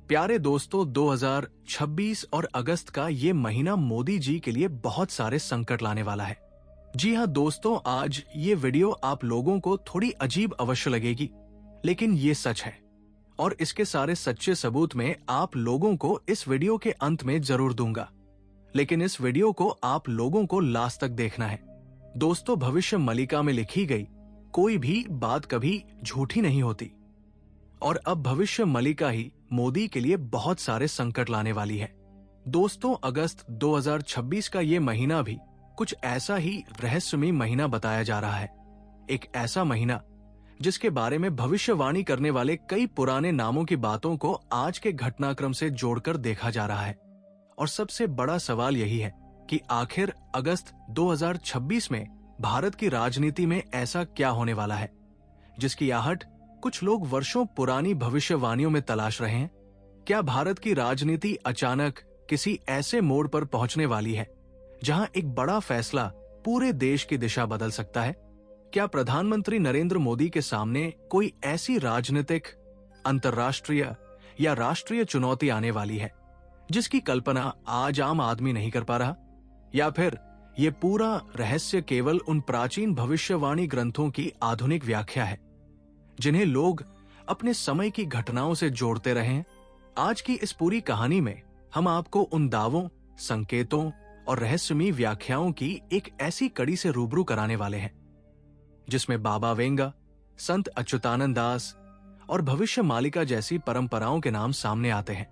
प्यारे दोस्तों, 2026 और अगस्त का ये महीना मोदी जी के लिए बहुत सारे संकट लाने वाला है। जी हाँ दोस्तों, आज ये वीडियो आप लोगों को थोड़ी अजीब अवश्य लगेगी, लेकिन ये सच है और इसके सारे सच्चे सबूत में आप लोगों को इस वीडियो के अंत में जरूर दूंगा। लेकिन इस वीडियो को आप लोगों को लास्ट तक देखना है। दोस्तों, भविष्य मलिका में लिखी गई कोई भी बात कभी झूठी नहीं होती और अब भविष्य मलिका ही मोदी के लिए बहुत सारे संकट लाने वाली है। दोस्तों, अगस्त 2026 का ये महीना भी कुछ ऐसा ही रहस्यमयी महीना बताया जा रहा है। एक ऐसा महीना जिसके बारे में भविष्यवाणी करने वाले कई पुराने नामों की बातों को आज के घटनाक्रम से जोड़कर देखा जा रहा है। और सबसे बड़ा सवाल यही है कि आखिर अगस्त 2026 में भारत की राजनीति में ऐसा क्या होने वाला है जिसकी आहट कुछ लोग वर्षों पुरानी भविष्यवाणियों में तलाश रहे हैं। क्या भारत की राजनीति अचानक किसी ऐसे मोड़ पर पहुंचने वाली है जहां एक बड़ा फैसला पूरे देश की दिशा बदल सकता है? क्या प्रधानमंत्री नरेंद्र मोदी के सामने कोई ऐसी राजनीतिक, अंतर्राष्ट्रीय या राष्ट्रीय चुनौती आने वाली है जिसकी कल्पना आज आम आदमी नहीं कर पा रहा? या फिर ये पूरा रहस्य केवल उन प्राचीन भविष्यवाणी ग्रंथों की आधुनिक व्याख्या है जिन्हें लोग अपने समय की घटनाओं से जोड़ते रहे हैं? आज की इस पूरी कहानी में हम आपको उन दावों, संकेतों और रहस्यमयी व्याख्याओं की एक ऐसी कड़ी से रूबरू कराने वाले हैं जिसमें बाबा वेंगा, संत अच्युतानंद दास और भविष्य मालिका जैसी परंपराओं के नाम सामने आते हैं।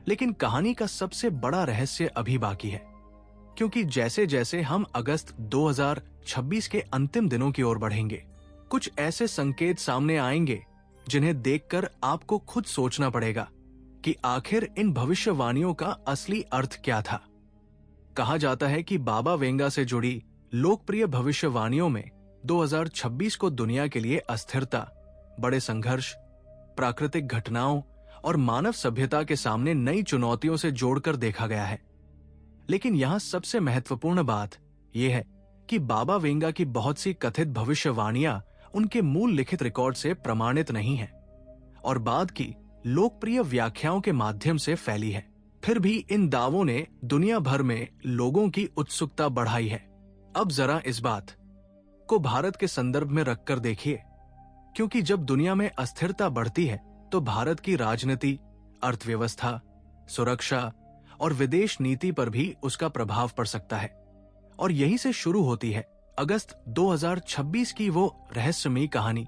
लेकिन कहानी का सबसे बड़ा रहस्य अभी बाकी है, क्योंकि जैसे जैसे हम अगस्त 2026 के अंतिम दिनों की ओर बढ़ेंगे, कुछ ऐसे संकेत सामने आएंगे जिन्हें देखकर आपको खुद सोचना पड़ेगा कि आखिर इन भविष्यवाणियों का असली अर्थ क्या था। कहा जाता है कि बाबा वेंगा से जुड़ी लोकप्रिय भविष्यवाणियों में 2026 को दुनिया के लिए अस्थिरता, बड़े संघर्ष, प्राकृतिक घटनाओं और मानव सभ्यता के सामने नई चुनौतियों से जोड़कर देखा गया है। लेकिन यहां सबसे महत्वपूर्ण बात यह है कि बाबा वेंगा की बहुत सी कथित भविष्यवाणियां उनके मूल लिखित रिकॉर्ड से प्रमाणित नहीं है और बाद की लोकप्रिय व्याख्याओं के माध्यम से फैली है। फिर भी इन दावों ने दुनिया भर में लोगों की उत्सुकता बढ़ाई है। अब जरा इस बात को भारत के संदर्भ में रखकर देखिए, क्योंकि जब दुनिया में अस्थिरता बढ़ती है तो भारत की राजनीति, अर्थव्यवस्था, सुरक्षा और विदेश नीति पर भी उसका प्रभाव पड़ सकता है। और यहीं से शुरू होती है अगस्त 2026 की वो रहस्यमयी कहानी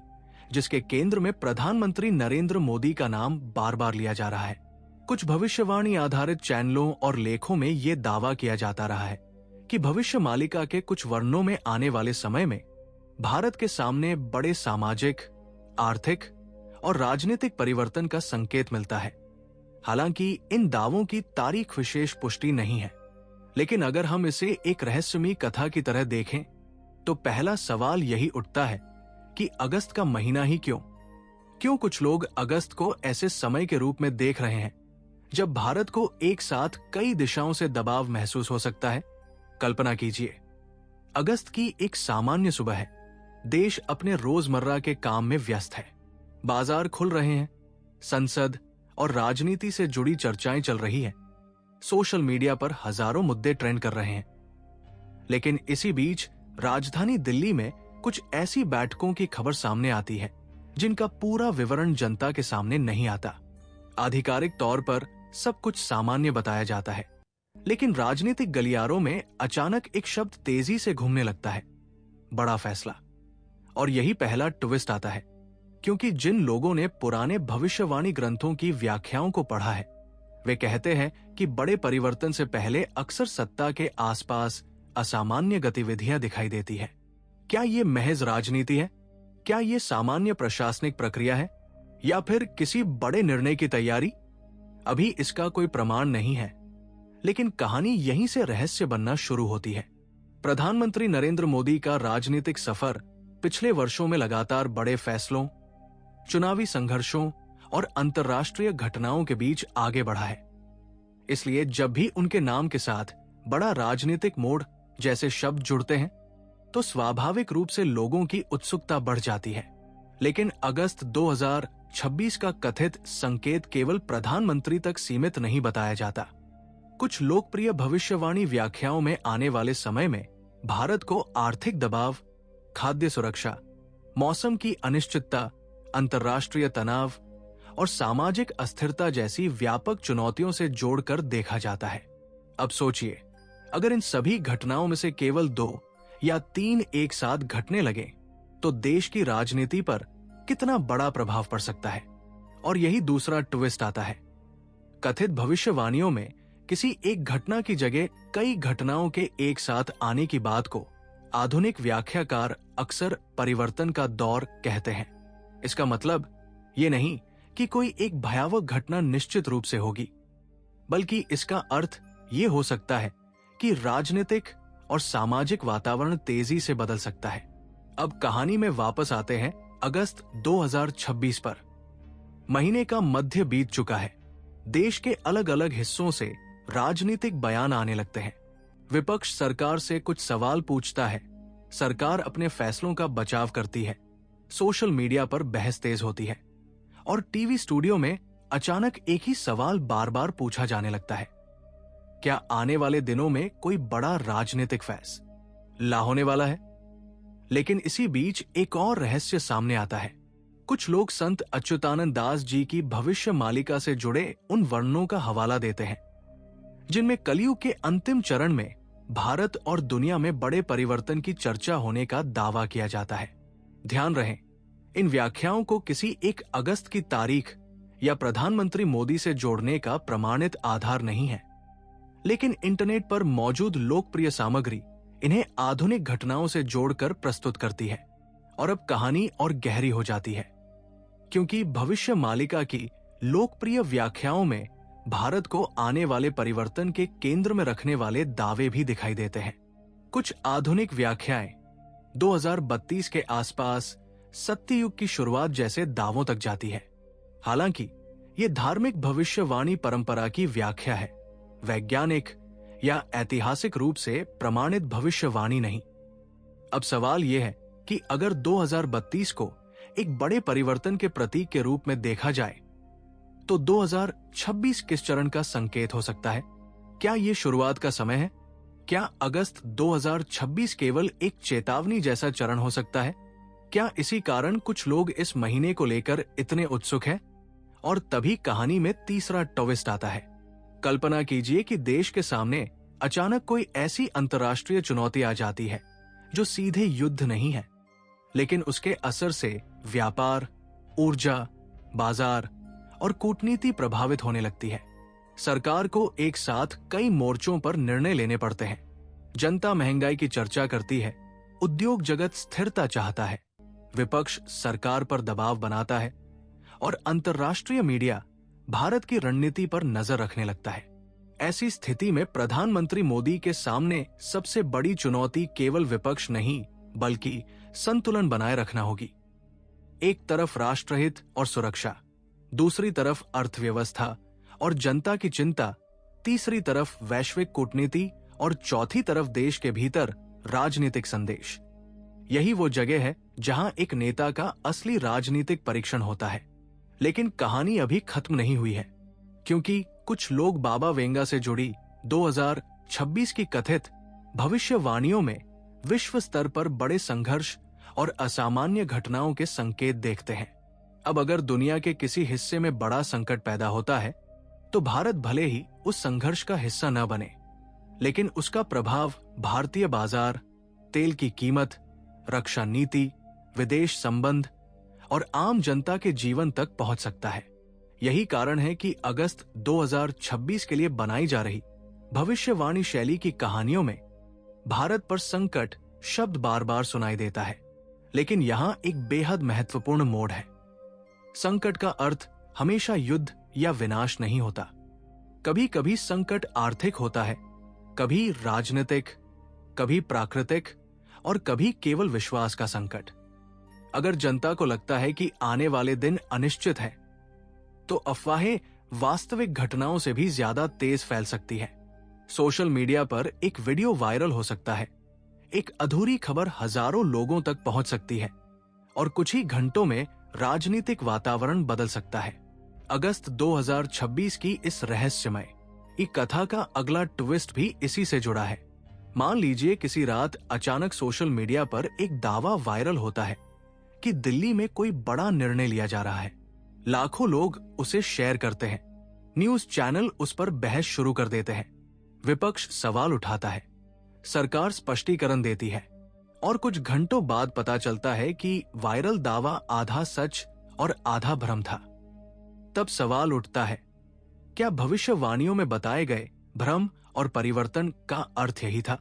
जिसके केंद्र में प्रधानमंत्री नरेंद्र मोदी का नाम बार बार लिया जा रहा है। कुछ भविष्यवाणी आधारित चैनलों और लेखों में ये दावा किया जाता रहा है कि भविष्य मालिका के कुछ वर्णों में आने वाले समय में भारत के सामने बड़े सामाजिक, आर्थिक और राजनीतिक परिवर्तन का संकेत मिलता है। हालांकि इन दावों की तारीख विशेष पुष्टि नहीं है, लेकिन अगर हम इसे एक रहस्यमयी कथा की तरह देखें तो पहला सवाल यही उठता है कि अगस्त का महीना ही क्यों कुछ लोग अगस्त को ऐसे समय के रूप में देख रहे हैं जब भारत को एक साथ कई दिशाओं से दबाव महसूस हो सकता है। कल्पना कीजिए, अगस्त की एक सामान्य सुबह है। देश अपने रोजमर्रा के काम में व्यस्त है, बाजार खुल रहे हैं, संसद और राजनीति से जुड़ी चर्चाएं चल रही है, सोशल मीडिया पर हजारों मुद्दे ट्रेंड कर रहे हैं। लेकिन इसी बीच राजधानी दिल्ली में कुछ ऐसी बैठकों की खबर सामने आती है जिनका पूरा विवरण जनता के सामने नहीं आता। आधिकारिक तौर पर सब कुछ सामान्य बताया जाता है, लेकिन राजनीतिक गलियारों में अचानक एक शब्द तेजी से घूमने लगता है, बड़ा फैसला। और यही पहला ट्विस्ट आता है, क्योंकि जिन लोगों ने पुराने भविष्यवाणी ग्रंथों की व्याख्याओं को पढ़ा है वे कहते हैं कि बड़े परिवर्तन से पहले अक्सर सत्ता के आसपास असामान्य गतिविधियां दिखाई देती है। क्या ये महज राजनीति है? क्या ये सामान्य प्रशासनिक प्रक्रिया है या फिर किसी बड़े निर्णय की तैयारी? अभी इसका कोई प्रमाण नहीं है, लेकिन कहानी यहीं से रहस्य बनना शुरू होती है। प्रधानमंत्री नरेंद्र मोदी का राजनीतिक सफर पिछले वर्षों में लगातार बड़े फैसलों, चुनावी संघर्षों और अंतर्राष्ट्रीय घटनाओं के बीच आगे बढ़ा है। इसलिए जब भी उनके नाम के साथ बड़ा राजनीतिक मोड़ जैसे शब्द जुड़ते हैं तो स्वाभाविक रूप से लोगों की उत्सुकता बढ़ जाती है। लेकिन अगस्त 2026 का कथित संकेत केवल प्रधानमंत्री तक सीमित नहीं बताया जाता। कुछ लोकप्रिय भविष्यवाणी व्याख्याओं में आने वाले समय में भारत को आर्थिक दबाव, खाद्य सुरक्षा, मौसम की अनिश्चितता, अंतर्राष्ट्रीय तनाव और सामाजिक अस्थिरता जैसी व्यापक चुनौतियों से जोड़कर देखा जाता है। अब सोचिए, अगर इन सभी घटनाओं में से केवल 2 या 3 एक साथ घटने लगे तो देश की राजनीति पर कितना बड़ा प्रभाव पड़ सकता है। और यही दूसरा ट्विस्ट आता है। कथित भविष्यवाणियों में किसी एक घटना की जगह कई घटनाओं के एक साथ आने की बात को आधुनिक व्याख्याकार अक्सर परिवर्तन का दौर कहते हैं। इसका मतलब ये नहीं कि कोई एक भयावह घटना निश्चित रूप से होगी, बल्कि इसका अर्थ ये हो सकता है कि राजनीतिक और सामाजिक वातावरण तेजी से बदल सकता है। अब कहानी में वापस आते हैं अगस्त 2026 पर। महीने का मध्य बीत चुका है। देश के अलग अलग हिस्सों से राजनीतिक बयान आने लगते हैं। विपक्ष सरकार से कुछ सवाल पूछता है, सरकार अपने फैसलों का बचाव करती है, सोशल मीडिया पर बहस तेज होती है और टीवी स्टूडियो में अचानक एक ही सवाल बार बार पूछा जाने लगता है, क्या आने वाले दिनों में कोई बड़ा राजनीतिक फैसला होने वाला है? लेकिन इसी बीच एक और रहस्य सामने आता है। कुछ लोग संत अच्युतानंद दास जी की भविष्य मालिका से जुड़े उन वर्णनों का हवाला देते हैं जिनमें कलयुग के अंतिम चरण में भारत और दुनिया में बड़े परिवर्तन की चर्चा होने का दावा किया जाता है। ध्यान रहे, इन व्याख्याओं को किसी एक अगस्त की तारीख या प्रधानमंत्री मोदी से जोड़ने का प्रमाणित आधार नहीं है, लेकिन इंटरनेट पर मौजूद लोकप्रिय सामग्री इन्हें आधुनिक घटनाओं से जोड़कर प्रस्तुत करती है। और अब कहानी और गहरी हो जाती है, क्योंकि भविष्य मालिका की लोकप्रिय व्याख्याओं में भारत को आने वाले परिवर्तन के केंद्र में रखने वाले दावे भी दिखाई देते हैं। कुछ आधुनिक व्याख्याएं 2032 के आसपास सत्ययुग की शुरुआत जैसे दावों तक जाती है। हालांकि ये धार्मिक भविष्यवाणी परंपरा की व्याख्या है, वैज्ञानिक या ऐतिहासिक रूप से प्रमाणित भविष्यवाणी नहीं। अब सवाल यह है कि अगर 2032 को एक बड़े परिवर्तन के प्रतीक के रूप में देखा जाए तो 2026 किस चरण का संकेत हो सकता है? क्या यह शुरुआत का समय है? क्या अगस्त 2026 केवल एक चेतावनी जैसा चरण हो सकता है? क्या इसी कारण कुछ लोग इस महीने को लेकर इतने उत्सुक हैं? और तभी कहानी में तीसरा ट्विस्ट आता है। कल्पना कीजिए कि देश के सामने अचानक कोई ऐसी अंतर्राष्ट्रीय चुनौती आ जाती है जो सीधे युद्ध नहीं है, लेकिन उसके असर से व्यापार, ऊर्जा, बाजार और कूटनीति प्रभावित होने लगती है। सरकार को एक साथ कई मोर्चों पर निर्णय लेने पड़ते हैं। जनता महंगाई की चर्चा करती है, उद्योग जगत स्थिरता चाहता है, विपक्ष सरकार पर दबाव बनाता है और अंतर्राष्ट्रीय मीडिया भारत की रणनीति पर नजर रखने लगता है। ऐसी स्थिति में प्रधानमंत्री मोदी के सामने सबसे बड़ी चुनौती केवल विपक्ष नहीं, बल्कि संतुलन बनाए रखना होगी। एक तरफ राष्ट्रहित और सुरक्षा, दूसरी तरफ अर्थव्यवस्था और जनता की चिंता, तीसरी तरफ वैश्विक कूटनीति और चौथी तरफ देश के भीतर राजनीतिक संदेश। यही वो जगह है जहां एक नेता का असली राजनीतिक परीक्षण होता है। लेकिन कहानी अभी खत्म नहीं हुई है, क्योंकि कुछ लोग बाबा वेंगा से जुड़ी 2026 की कथित भविष्यवाणियों में विश्व स्तर पर बड़े संघर्ष और असामान्य घटनाओं के संकेत देखते हैं। अब अगर दुनिया के किसी हिस्से में बड़ा संकट पैदा होता है तो भारत भले ही उस संघर्ष का हिस्सा न बने, लेकिन उसका प्रभाव भारतीय बाजार, तेल की कीमत, रक्षा नीति, विदेश संबंध और आम जनता के जीवन तक पहुंच सकता है। यही कारण है कि अगस्त 2026 के लिए बनाई जा रही भविष्यवाणी शैली की कहानियों में भारत पर संकट शब्द बार बार सुनाई देता है, लेकिन यहां एक बेहद महत्वपूर्ण मोड़ है। संकट का अर्थ हमेशा युद्ध या विनाश नहीं होता। कभी कभी संकट आर्थिक होता है, कभी राजनीतिक, कभी प्राकृतिक और कभी केवल विश्वास का संकट। अगर जनता को लगता है कि आने वाले दिन अनिश्चित है, तो अफवाहें वास्तविक घटनाओं से भी ज्यादा तेज फैल सकती है। सोशल मीडिया पर एक वीडियो वायरल हो सकता है, एक अधूरी खबर हजारों लोगों तक पहुंच सकती है और कुछ ही घंटों में राजनीतिक वातावरण बदल सकता है। अगस्त 2026 की इस रहस्यमय कथा का अगला ट्विस्ट भी इसी से जुड़ा है। मान लीजिए किसी रात अचानक सोशल मीडिया पर एक दावा वायरल होता है कि दिल्ली में कोई बड़ा निर्णय लिया जा रहा है। लाखों लोग उसे शेयर करते हैं, न्यूज चैनल उस पर बहस शुरू कर देते हैं, विपक्ष सवाल उठाता है, सरकार स्पष्टीकरण देती है और कुछ घंटों बाद पता चलता है कि वायरल दावा आधा सच और आधा भ्रम था। तब सवाल उठता है, क्या भविष्यवाणियों में बताए गए भ्रम और परिवर्तन का अर्थ यही था,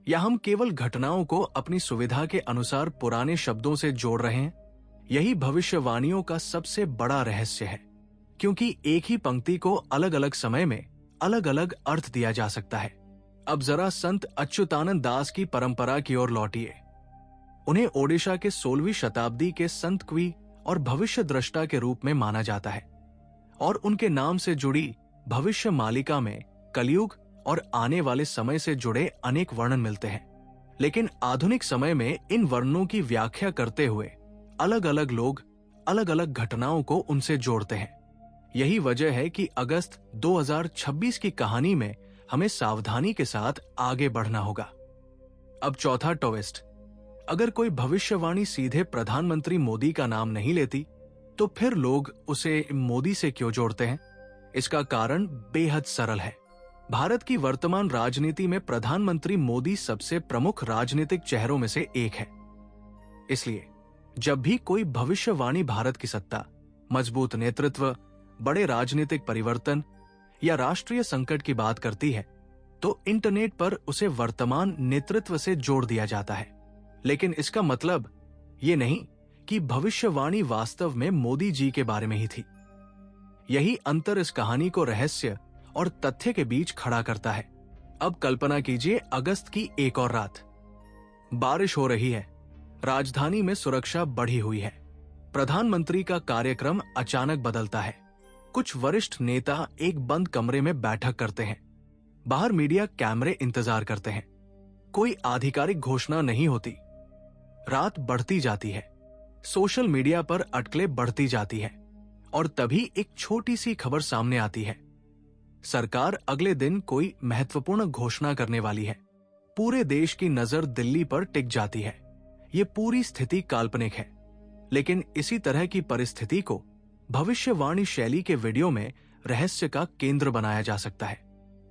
या हम केवल घटनाओं को अपनी सुविधा के अनुसार पुराने शब्दों से जोड़ रहे हैं? यही भविष्यवाणियों का सबसे बड़ा रहस्य है, क्योंकि एक ही पंक्ति को अलग अलग समय में अलग अलग अर्थ दिया जा सकता है। अब जरा संत अच्युतानंद दास की परंपरा की ओर लौटिए। उन्हें ओडिशा के 16वीं शताब्दी के संत कवि और भविष्य द्रष्टा के रूप में माना जाता है और उनके नाम से जुड़ी भविष्य मालिका में कलयुग और आने वाले समय से जुड़े अनेक वर्णन मिलते हैं। लेकिन आधुनिक समय में इन वर्णनों की व्याख्या करते हुए अलग अलग लोग अलग अलग घटनाओं को उनसे जोड़ते हैं। यही वजह है कि अगस्त 2026 की कहानी में हमें सावधानी के साथ आगे बढ़ना होगा। अब चौथा ट्विस्ट, अगर कोई भविष्यवाणी सीधे प्रधानमंत्री मोदी का नाम नहीं लेती, तो फिर लोग उसे मोदी से क्यों जोड़ते हैं? इसका कारण बेहद सरल है। भारत की वर्तमान राजनीति में प्रधानमंत्री मोदी सबसे प्रमुख राजनीतिक चेहरों में से एक है। इसलिए जब भी कोई भविष्यवाणी भारत की सत्ता, मजबूत नेतृत्व, बड़े राजनीतिक परिवर्तन या राष्ट्रीय संकट की बात करती है, तो इंटरनेट पर उसे वर्तमान नेतृत्व से जोड़ दिया जाता है। लेकिन इसका मतलब ये नहीं कि भविष्यवाणी वास्तव में मोदी जी के बारे में ही थी। यही अंतर इस कहानी को रहस्य और तथ्य के बीच खड़ा करता है। अब कल्पना कीजिए, अगस्त की एक और रात, बारिश हो रही है, राजधानी में सुरक्षा बढ़ी हुई है, प्रधानमंत्री का कार्यक्रम अचानक बदलता है, कुछ वरिष्ठ नेता एक बंद कमरे में बैठक करते हैं, बाहर मीडिया कैमरे इंतजार करते हैं, कोई आधिकारिक घोषणा नहीं होती। रात बढ़ती जाती है, सोशल मीडिया पर अटकलें बढ़ती जाती है और तभी एक छोटी सी खबर सामने आती है, सरकार अगले दिन कोई महत्वपूर्ण घोषणा करने वाली है। पूरे देश की नजर दिल्ली पर टिक जाती है। ये पूरी स्थिति काल्पनिक है, लेकिन इसी तरह की परिस्थिति को भविष्यवाणी शैली के वीडियो में रहस्य का केंद्र बनाया जा सकता है,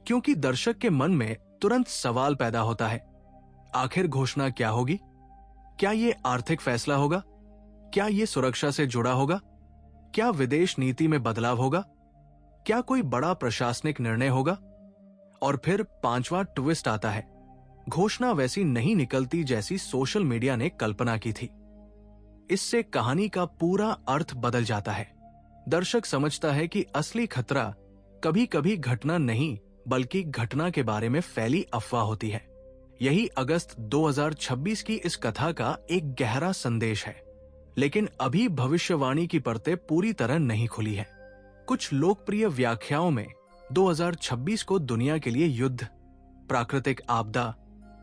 क्योंकि दर्शक के मन में तुरंत सवाल पैदा होता है, आखिर घोषणा क्या होगी? क्या ये आर्थिक फैसला होगा? क्या ये सुरक्षा से जुड़ा होगा? क्या विदेश नीति में बदलाव होगा? क्या कोई बड़ा प्रशासनिक निर्णय होगा? और फिर पांचवा ट्विस्ट आता है, घोषणा वैसी नहीं निकलती जैसी सोशल मीडिया ने कल्पना की थी। इससे कहानी का पूरा अर्थ बदल जाता है। दर्शक समझता है कि असली खतरा कभी कभी घटना नहीं बल्कि घटना के बारे में फैली अफवाह होती है। यही अगस्त 2026 की इस कथा का एक गहरा संदेश है। लेकिन अभी भविष्यवाणी की परतें पूरी तरह नहीं खुली है। कुछ लोकप्रिय व्याख्याओं में 2026 को दुनिया के लिए युद्ध, प्राकृतिक आपदा,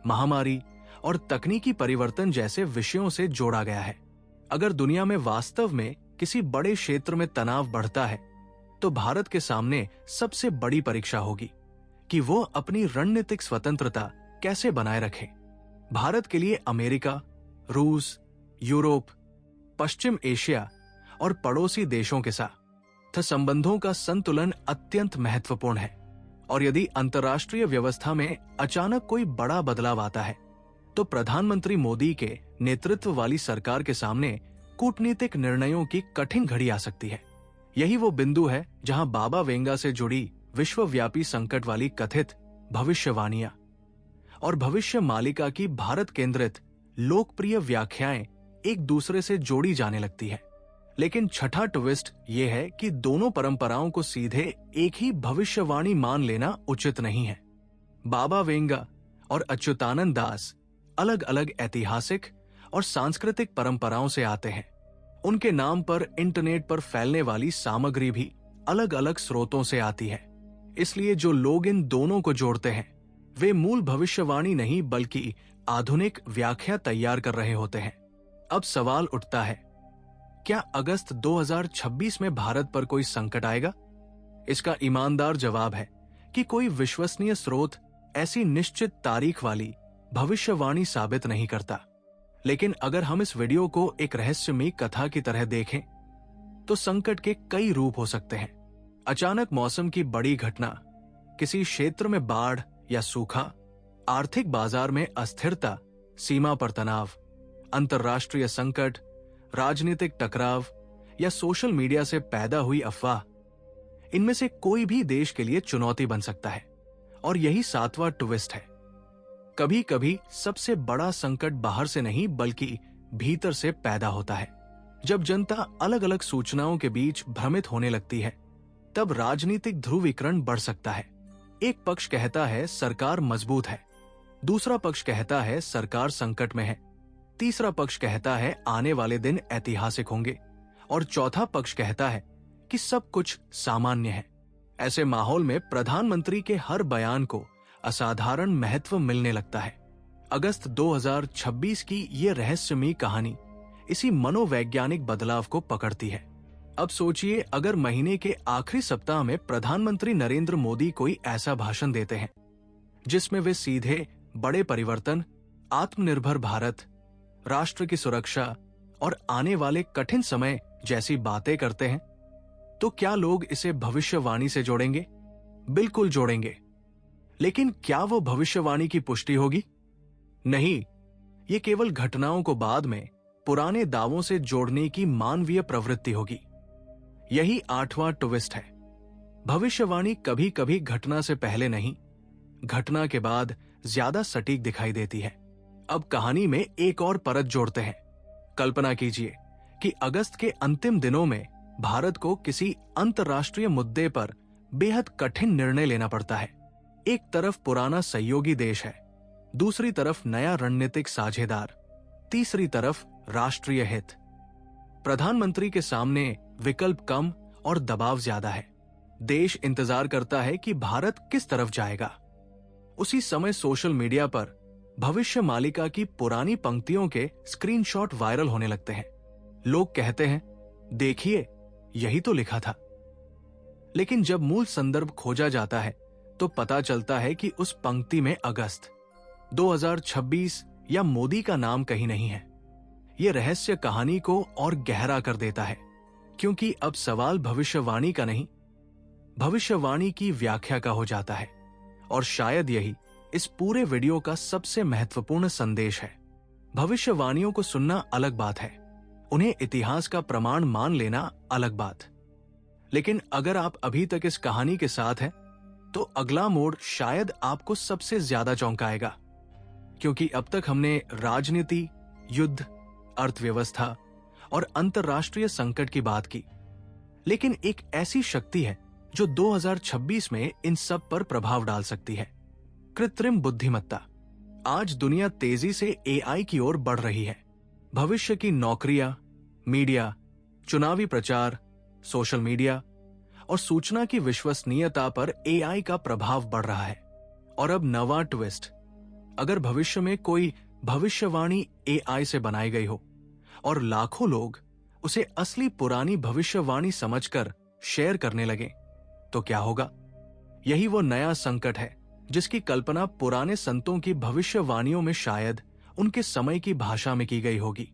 महामारी और तकनीकी परिवर्तन जैसे विषयों से जोड़ा गया है। अगर दुनिया में वास्तव में किसी बड़े क्षेत्र में तनाव बढ़ता है, तो भारत के सामने सबसे बड़ी परीक्षा होगी कि वो अपनी रणनीतिक स्वतंत्रता कैसे बनाए रखे। भारत के लिए अमेरिका, रूस, यूरोप, पश्चिम एशिया और पड़ोसी देशों के साथ संबंधों का संतुलन अत्यंत महत्वपूर्ण है। और यदि अंतर्राष्ट्रीय व्यवस्था में अचानक कोई बड़ा बदलाव आता है, तो प्रधानमंत्री मोदी के नेतृत्व वाली सरकार के सामने कूटनीतिक निर्णयों की कठिन घड़ी आ सकती है। यही वो बिंदु है जहां बाबा वेंगा से जुड़ी विश्वव्यापी संकट वाली कथित भविष्यवाणियां और भविष्य मालिका की भारत केंद्रित लोकप्रिय व्याख्याएं एक दूसरे से जोड़ी जाने लगती है। लेकिन छठा ट्विस्ट ये है कि दोनों परंपराओं को सीधे एक ही भविष्यवाणी मान लेना उचित नहीं है। बाबा वेंगा और अच्युतानंद दास अलग अलग ऐतिहासिक और सांस्कृतिक परंपराओं से आते हैं। उनके नाम पर इंटरनेट पर फैलने वाली सामग्री भी अलग अलग स्रोतों से आती है। इसलिए जो लोग इन दोनों को जोड़ते हैं, वे मूल भविष्यवाणी नहीं बल्कि आधुनिक व्याख्या तैयार कर रहे होते हैं। अब सवाल उठता है, क्या अगस्त 2026 में भारत पर कोई संकट आएगा? इसका ईमानदार जवाब है कि कोई विश्वसनीय स्रोत ऐसी निश्चित तारीख वाली भविष्यवाणी साबित नहीं करता। लेकिन अगर हम इस वीडियो को एक रहस्यमयी कथा की तरह देखें तो संकट के कई रूप हो सकते हैं। अचानक मौसम की बड़ी घटना, किसी क्षेत्र में बाढ़ या सूखा, आर्थिक बाजार में अस्थिरता, सीमा पर तनाव, अंतर्राष्ट्रीय संकट, राजनीतिक टकराव या सोशल मीडिया से पैदा हुई अफवाह, इनमें से कोई भी देश के लिए चुनौती बन सकता है। और यही सातवां ट्विस्ट है। कभी कभी सबसे बड़ा संकट बाहर से नहीं बल्कि भीतर से पैदा होता है। जब जनता अलग अलग सूचनाओं के बीच भ्रमित होने लगती है, तब राजनीतिक ध्रुवीकरण बढ़ सकता है। एक पक्ष कहता है सरकार मजबूत है, दूसरा पक्ष कहता है सरकार संकट में है, तीसरा पक्ष कहता है आने वाले दिन ऐतिहासिक होंगे, और चौथा पक्ष कहता है कि सब कुछ सामान्य है। ऐसे माहौल में प्रधानमंत्री के हर बयान को असाधारण महत्व मिलने लगता है। अगस्त 2026 की ये रहस्यमयी कहानी इसी मनोवैज्ञानिक बदलाव को पकड़ती है। अब सोचिए, अगर महीने के आखिरी सप्ताह में प्रधानमंत्री नरेंद्र मोदी कोई ऐसा भाषण देते हैं जिसमें वे सीधे बड़े परिवर्तन, आत्मनिर्भर भारत, राष्ट्र की सुरक्षा और आने वाले कठिन समय जैसी बातें करते हैं, तो क्या लोग इसे भविष्यवाणी से जोड़ेंगे? बिल्कुल जोड़ेंगे। लेकिन क्या वो भविष्यवाणी की पुष्टि होगी? नहीं, ये केवल घटनाओं को बाद में पुराने दावों से जोड़ने की मानवीय प्रवृत्ति होगी। यही आठवां ट्विस्ट है। भविष्यवाणी कभी कभी घटना से पहले नहीं, घटना के बाद ज्यादा सटीक दिखाई देती है। अब कहानी में एक और परत जोड़ते हैं। कल्पना कीजिए कि अगस्त के अंतिम दिनों में भारत को किसी अंतर्राष्ट्रीय मुद्दे पर बेहद कठिन निर्णय लेना पड़ता है। एक तरफ पुराना सहयोगी देश है, दूसरी तरफ नया रणनीतिक साझेदार, तीसरी तरफ राष्ट्रीय हित। प्रधानमंत्री के सामने विकल्प कम और दबाव ज्यादा है। देश इंतजार करता है कि भारत किस तरफ जाएगा। उसी समय सोशल मीडिया पर भविष्य मालिका की पुरानी पंक्तियों के स्क्रीनशॉट वायरल होने लगते हैं। लोग कहते हैं, देखिए यही तो लिखा था। लेकिन जब मूल संदर्भ खोजा जाता है तो पता चलता है कि उस पंक्ति में अगस्त 2026 या मोदी का नाम कहीं नहीं है। यह रहस्य कहानी को और गहरा कर देता है, क्योंकि अब सवाल भविष्यवाणी का नहीं, भविष्यवाणी की व्याख्या का हो जाता है। और शायद यही इस पूरे वीडियो का सबसे महत्वपूर्ण संदेश है। भविष्यवाणियों को सुनना अलग बात है, उन्हें इतिहास का प्रमाण मान लेना अलग बात। लेकिन अगर आप अभी तक इस कहानी के साथ हैं, तो अगला मोड़ शायद आपको सबसे ज्यादा चौंकाएगा, क्योंकि अब तक हमने राजनीति, युद्ध, अर्थव्यवस्था और अंतर्राष्ट्रीय संकट की बात की। लेकिन एक ऐसी शक्ति है जो 2026 में इन सब पर प्रभाव डाल सकती है, कृत्रिम बुद्धिमत्ता। आज दुनिया तेजी से एआई की ओर बढ़ रही है। भविष्य की नौकरियां, मीडिया, चुनावी प्रचार, सोशल मीडिया और सूचना की विश्वसनीयता पर एआई का प्रभाव बढ़ रहा है। और अब नवा ट्विस्ट, अगर भविष्य में कोई भविष्यवाणी एआई से बनाई गई हो और लाखों लोग उसे असली पुरानी भविष्यवाणी समझकर शेयर करने लगे, तो क्या होगा? यही वो नया संकट है जिसकी कल्पना पुराने संतों की भविष्यवाणियों में शायद उनके समय की भाषा में की गई होगी।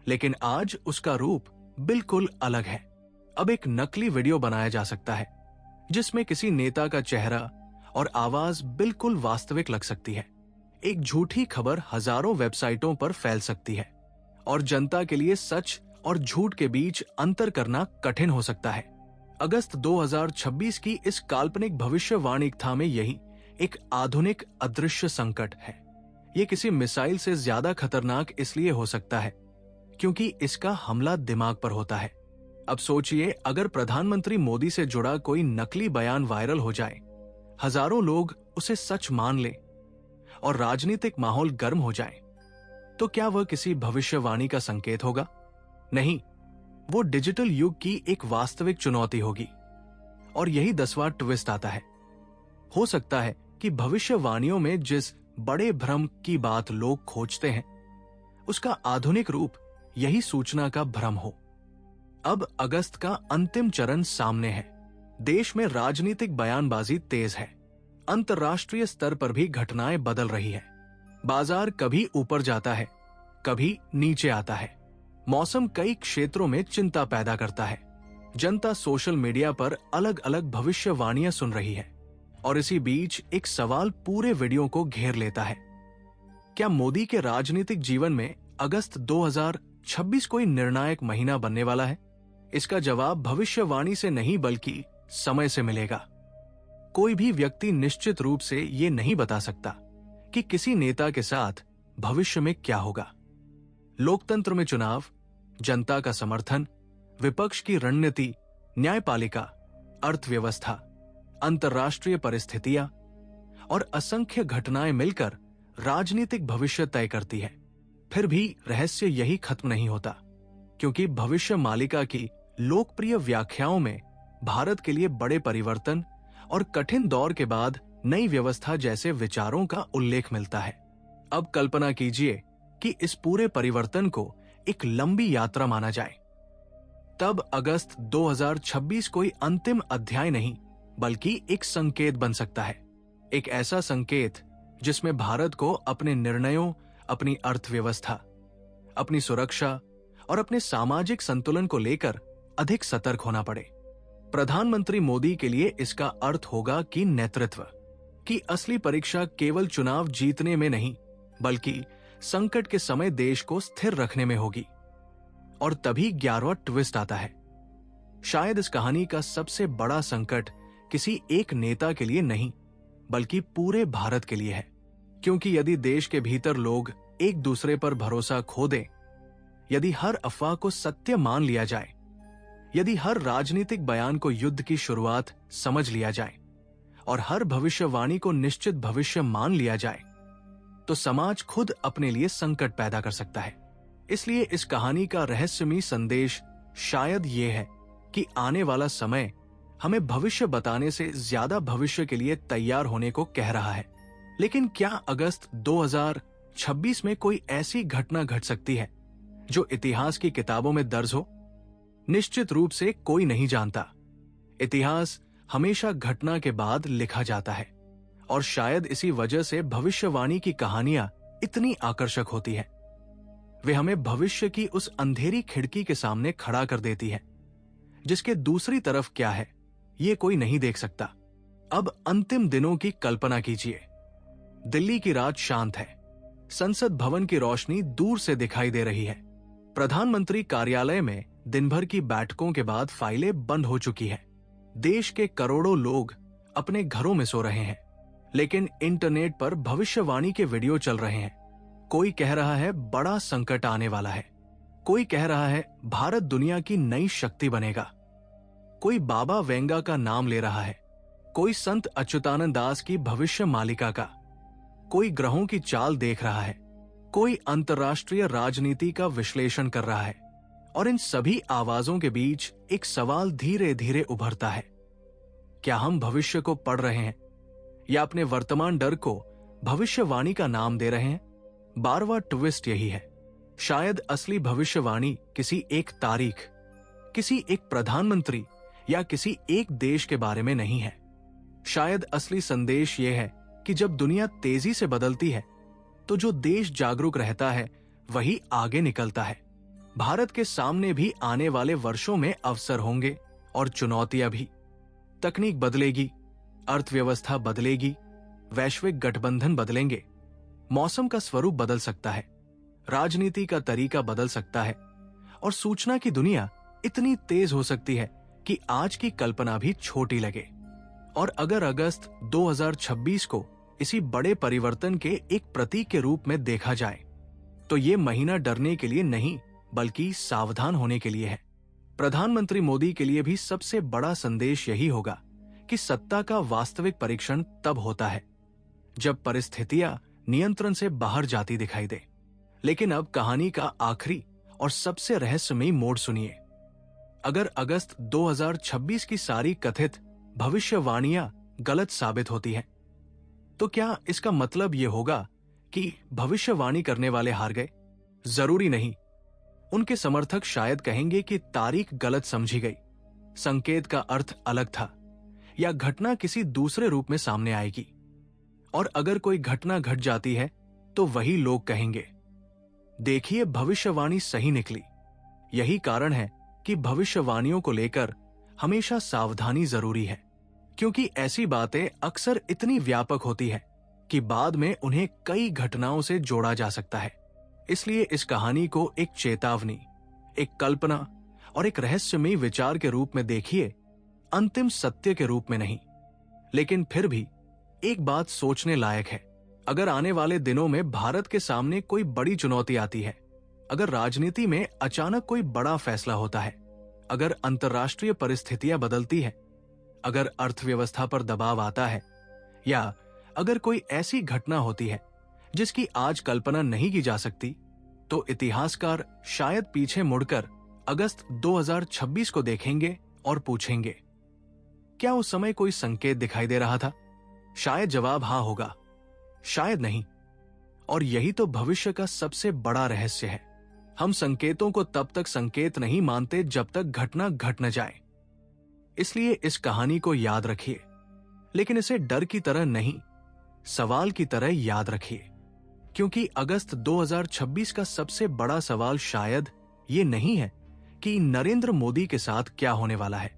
लेकिन आज उसका रूप बिल्कुल अलग है। अब एक नकली वीडियो बनाया जा सकता है जिसमें किसी नेता का चेहरा और आवाज बिल्कुल वास्तविक लग सकती है। एक झूठी खबर हजारों वेबसाइटों पर फैल सकती है और जनता के लिए सच और झूठ के बीच अंतर करना कठिन हो सकता है। अगस्त 2026 की इस काल्पनिक भविष्यवाणिकथा में यही एक आधुनिक अदृश्य संकट है। यह किसी मिसाइल से ज्यादा खतरनाक इसलिए हो सकता है क्योंकि इसका हमला दिमाग पर होता है। अब सोचिए, अगर प्रधानमंत्री मोदी से जुड़ा कोई नकली बयान वायरल हो जाए, हजारों लोग उसे सच मान लें और राजनीतिक माहौल गर्म हो जाए, तो क्या वह किसी भविष्यवाणी का संकेत होगा? नहीं, वो डिजिटल युग की एक वास्तविक चुनौती होगी। और यही 10वां ट्विस्ट आता है। हो सकता है कि भविष्यवाणियों में जिस बड़े भ्रम की बात लोग खोजते हैं, उसका आधुनिक रूप यही सूचना का भ्रम हो। अब अगस्त का अंतिम चरण सामने है। देश में राजनीतिक बयानबाजी तेज है। अंतर्राष्ट्रीय स्तर पर भी घटनाएं बदल रही है। बाजार कभी ऊपर जाता है, कभी नीचे आता है। मौसम कई क्षेत्रों में चिंता पैदा करता है। जनता सोशल मीडिया पर अलग अलग भविष्यवाणियां सुन रही है। और इसी बीच एक सवाल पूरे वीडियो को घेर लेता है। क्या मोदी के राजनीतिक जीवन में अगस्त 2026 कोई निर्णायक महीना बनने वाला है? इसका जवाब भविष्यवाणी से नहीं बल्कि समय से मिलेगा। कोई भी व्यक्ति निश्चित रूप से ये नहीं बता सकता कि किसी नेता के साथ भविष्य में क्या होगा। लोकतंत्र में चुनाव, जनता का समर्थन, विपक्ष की रणनीति, न्यायपालिका, अर्थव्यवस्था, अंतर्राष्ट्रीय परिस्थितियां और असंख्य घटनाएं मिलकर राजनीतिक भविष्य तय करती है। फिर भी रहस्य यही खत्म नहीं होता, क्योंकि भविष्य मालिका की लोकप्रिय व्याख्याओं में भारत के लिए बड़े परिवर्तन और कठिन दौर के बाद नई व्यवस्था जैसे विचारों का उल्लेख मिलता है। अब कल्पना कीजिए कि इस पूरे परिवर्तन को एक लंबी यात्रा माना जाए। तब अगस्त 2026 कोई अंतिम अध्याय नहीं बल्कि एक संकेत बन सकता है। एक ऐसा संकेत जिसमें भारत को अपने निर्णयों, अपनी अर्थव्यवस्था, अपनी सुरक्षा और अपने सामाजिक संतुलन को लेकर अधिक सतर्क होना पड़े। प्रधानमंत्री मोदी के लिए इसका अर्थ होगा कि नेतृत्व की असली परीक्षा केवल चुनाव जीतने में नहीं बल्कि संकट के समय देश को स्थिर रखने में होगी। और तभी 11वां ट्विस्ट आता है। शायद इस कहानी का सबसे बड़ा संकट किसी एक नेता के लिए नहीं बल्कि पूरे भारत के लिए है। क्योंकि यदि देश के भीतर लोग एक दूसरे पर भरोसा खो दें, यदि हर अफवाह को सत्य मान लिया जाए, यदि हर राजनीतिक बयान को युद्ध की शुरुआत समझ लिया जाए और हर भविष्यवाणी को निश्चित भविष्य मान लिया जाए, तो समाज खुद अपने लिए संकट पैदा कर सकता है। इसलिए इस कहानी का रहस्यमयी संदेश शायद ये है कि आने वाला समय हमें भविष्य बताने से ज्यादा भविष्य के लिए तैयार होने को कह रहा है। लेकिन क्या अगस्त 2026 में कोई ऐसी घटना घट सकती है जो इतिहास की किताबों में दर्ज हो? निश्चित रूप से कोई नहीं जानता। इतिहास हमेशा घटना के बाद लिखा जाता है और शायद इसी वजह से भविष्यवाणी की कहानियां इतनी आकर्षक होती है। वे हमें भविष्य की उस अंधेरी खिड़की के सामने खड़ा कर देती है जिसके दूसरी तरफ क्या है ये कोई नहीं देख सकता। अब अंतिम दिनों की कल्पना कीजिए। दिल्ली की रात शांत है। संसद भवन की रोशनी दूर से दिखाई दे रही है। प्रधानमंत्री कार्यालय में दिन भर की बैठकों के बाद फाइलें बंद हो चुकी है। देश के करोड़ों लोग अपने घरों में सो रहे हैं, लेकिन इंटरनेट पर भविष्यवाणी के वीडियो चल रहे हैं। कोई कह रहा है बड़ा संकट आने वाला है, कोई कह रहा है भारत दुनिया की नई शक्ति बनेगा, कोई बाबा वेंगा का नाम ले रहा है, कोई संत अच्युतानंद दास की भविष्य मालिका का, कोई ग्रहों की चाल देख रहा है, कोई अंतर्राष्ट्रीय राजनीति का विश्लेषण कर रहा है। और इन सभी आवाजों के बीच एक सवाल धीरे धीरे उभरता है। क्या हम भविष्य को पढ़ रहे हैं या अपने वर्तमान डर को भविष्यवाणी का नाम दे रहे हैं? 12वां ट्विस्ट यही है। शायद असली भविष्यवाणी किसी एक तारीख, किसी एक प्रधानमंत्री या किसी एक देश के बारे में नहीं है। शायद असली संदेश यह है कि जब दुनिया तेजी से बदलती है तो जो देश जागरूक रहता है वही आगे निकलता है। भारत के सामने भी आने वाले वर्षों में अवसर होंगे और चुनौतियां भी। तकनीक बदलेगी, अर्थव्यवस्था बदलेगी, वैश्विक गठबंधन बदलेंगे, मौसम का स्वरूप बदल सकता है, राजनीति का तरीका बदल सकता है और सूचना की दुनिया इतनी तेज हो सकती है कि आज की कल्पना भी छोटी लगे। और अगर अगस्त 2026 को इसी बड़े परिवर्तन के एक प्रतीक के रूप में देखा जाए तो ये महीना डरने के लिए नहीं बल्कि सावधान होने के लिए है। प्रधानमंत्री मोदी के लिए भी सबसे बड़ा संदेश यही होगा कि सत्ता का वास्तविक परीक्षण तब होता है जब परिस्थितियां नियंत्रण से बाहर जाती दिखाई दे। लेकिन अब कहानी का आखिरी और सबसे रहस्यमयी मोड़ सुनिए। अगर अगस्त 2026 की सारी कथित भविष्यवाणियां गलत साबित होती हैं, तो क्या इसका मतलब यह होगा कि भविष्यवाणी करने वाले हार गए? जरूरी नहीं। उनके समर्थक शायद कहेंगे कि तारीख गलत समझी गई, संकेत का अर्थ अलग था, या घटना किसी दूसरे रूप में सामने आएगी। और अगर कोई घटना घट जाती है तो वही लोग कहेंगे, देखिए भविष्यवाणी सही निकली। यही कारण है कि भविष्यवाणियों को लेकर हमेशा सावधानी जरूरी है, क्योंकि ऐसी बातें अक्सर इतनी व्यापक होती है कि बाद में उन्हें कई घटनाओं से जोड़ा जा सकता है। इसलिए इस कहानी को एक चेतावनी, एक कल्पना और एक रहस्यमयी विचार के रूप में देखिए, अंतिम सत्य के रूप में नहीं। लेकिन फिर भी एक बात सोचने लायक है, अगर आने वाले दिनों में भारत के सामने कोई बड़ी चुनौती आती है, अगर राजनीति में अचानक कोई बड़ा फैसला होता है, अगर अंतर्राष्ट्रीय परिस्थितियां बदलती है, अगर अर्थव्यवस्था पर दबाव आता है, या अगर कोई ऐसी घटना होती है जिसकी आज कल्पना नहीं की जा सकती, तो इतिहासकार शायद पीछे मुड़कर अगस्त 2026 को देखेंगे और पूछेंगे, क्या उस समय कोई संकेत दिखाई दे रहा था? शायद जवाब हाँ होगा, शायद नहीं। और यही तो भविष्य का सबसे बड़ा रहस्य है। हम संकेतों को तब तक संकेत नहीं मानते जब तक घटना घट न जाए। इसलिए इस कहानी को याद रखिए, लेकिन इसे डर की तरह नहीं, सवाल की तरह याद रखिए, क्योंकि अगस्त 2026 का सबसे बड़ा सवाल शायद ये नहीं है कि नरेंद्र मोदी के साथ क्या होने वाला है,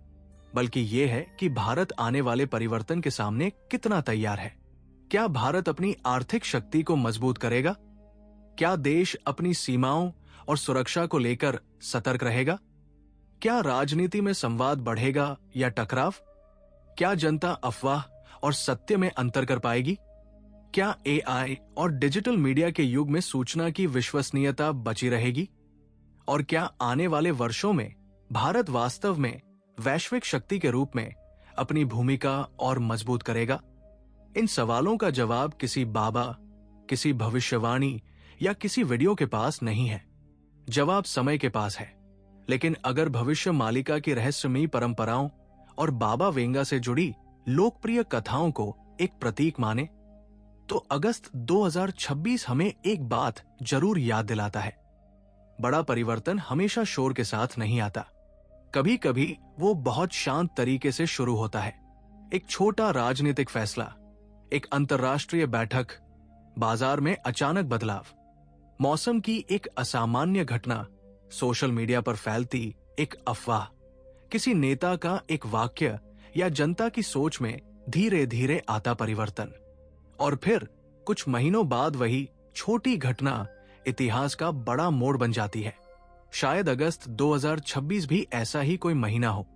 बल्कि ये है कि भारत आने वाले परिवर्तन के सामने कितना तैयार है। क्या भारत अपनी आर्थिक शक्ति को मजबूत करेगा? क्या देश अपनी सीमाओं और सुरक्षा को लेकर सतर्क रहेगा? क्या राजनीति में संवाद बढ़ेगा या टकराव? क्या जनता अफवाह और सत्य में अंतर कर पाएगी? क्या एआई और डिजिटल मीडिया के युग में सूचना की विश्वसनीयता बची रहेगी? और क्या आने वाले वर्षों में भारत वास्तव में वैश्विक शक्ति के रूप में अपनी भूमिका और मजबूत करेगा? इन सवालों का जवाब किसी बाबा, किसी भविष्यवाणी या किसी वीडियो के पास नहीं है। जवाब समय के पास है। लेकिन अगर भविष्य मालिका की रहस्यमयी परंपराओं और बाबा वेंगा से जुड़ी लोकप्रिय कथाओं को एक प्रतीक माने, तो अगस्त 2026 हमें एक बात जरूर याद दिलाता है, बड़ा परिवर्तन हमेशा शोर के साथ नहीं आता। कभी कभी वो बहुत शांत तरीके से शुरू होता है। एक छोटा राजनीतिक फैसला, एक अंतर्राष्ट्रीय बैठक, बाजार में अचानक बदलाव, मौसम की एक असामान्य घटना, सोशल मीडिया पर फैलती एक अफवाह, किसी नेता का एक वाक्य या जनता की सोच में धीरे धीरे आता परिवर्तन। और फिर कुछ महीनों बाद वही छोटी घटना इतिहास का बड़ा मोड़ बन जाती है। शायद अगस्त 2026 भी ऐसा ही कोई महीना हो,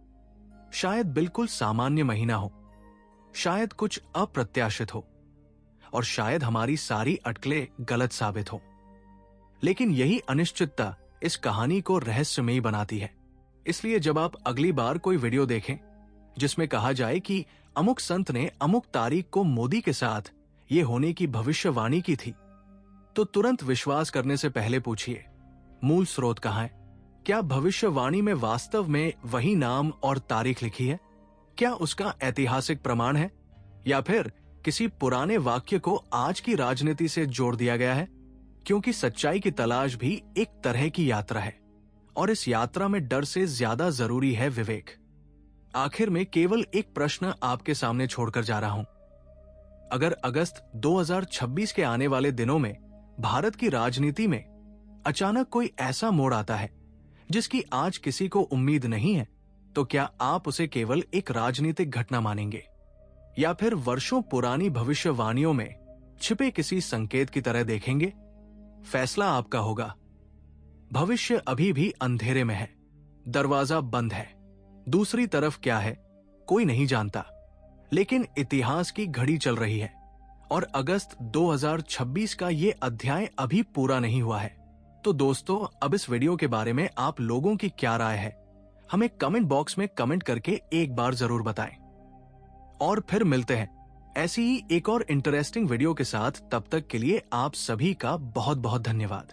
शायद बिल्कुल सामान्य महीना हो, शायद कुछ अप्रत्याशित हो, और शायद हमारी सारी अटकलें गलत साबित हो। लेकिन यही अनिश्चितता इस कहानी को रहस्यमयी बनाती है। इसलिए जब आप अगली बार कोई वीडियो देखें जिसमें कहा जाए कि अमुक संत ने अमुक तारीख को मोदी के साथ ये होने की भविष्यवाणी की थी, तो तुरंत विश्वास करने से पहले पूछिए, मूल स्रोत कहाँ है? क्या भविष्यवाणी में वास्तव में वही नाम और तारीख लिखी है? क्या उसका ऐतिहासिक प्रमाण है, या फिर किसी पुराने वाक्य को आज की राजनीति से जोड़ दिया गया है? क्योंकि सच्चाई की तलाश भी एक तरह की यात्रा है, और इस यात्रा में डर से ज्यादा जरूरी है विवेक। आखिर में केवल एक प्रश्न आपके सामने छोड़कर जा रहा हूं। अगर अगस्त 2026 के आने वाले दिनों में भारत की राजनीति में अचानक कोई ऐसा मोड़ आता है जिसकी आज किसी को उम्मीद नहीं है, तो क्या आप उसे केवल एक राजनीतिक घटना मानेंगे, या फिर वर्षों पुरानी भविष्यवाणियों में छिपे किसी संकेत की तरह देखेंगे? फैसला आपका होगा। भविष्य अभी भी अंधेरे में है, दरवाजा बंद है, दूसरी तरफ क्या है कोई नहीं जानता, लेकिन इतिहास की घड़ी चल रही है, और अगस्त 2026 का ये अध्याय अभी पूरा नहीं हुआ है। तो दोस्तों, अब इस वीडियो के बारे में आप लोगों की क्या राय है, हमें कमेंट बॉक्स में कमेंट करके एक बार जरूर बताएं। और फिर मिलते हैं ऐसी ही एक और इंटरेस्टिंग वीडियो के साथ। तब तक के लिए आप सभी का बहुत बहुत धन्यवाद।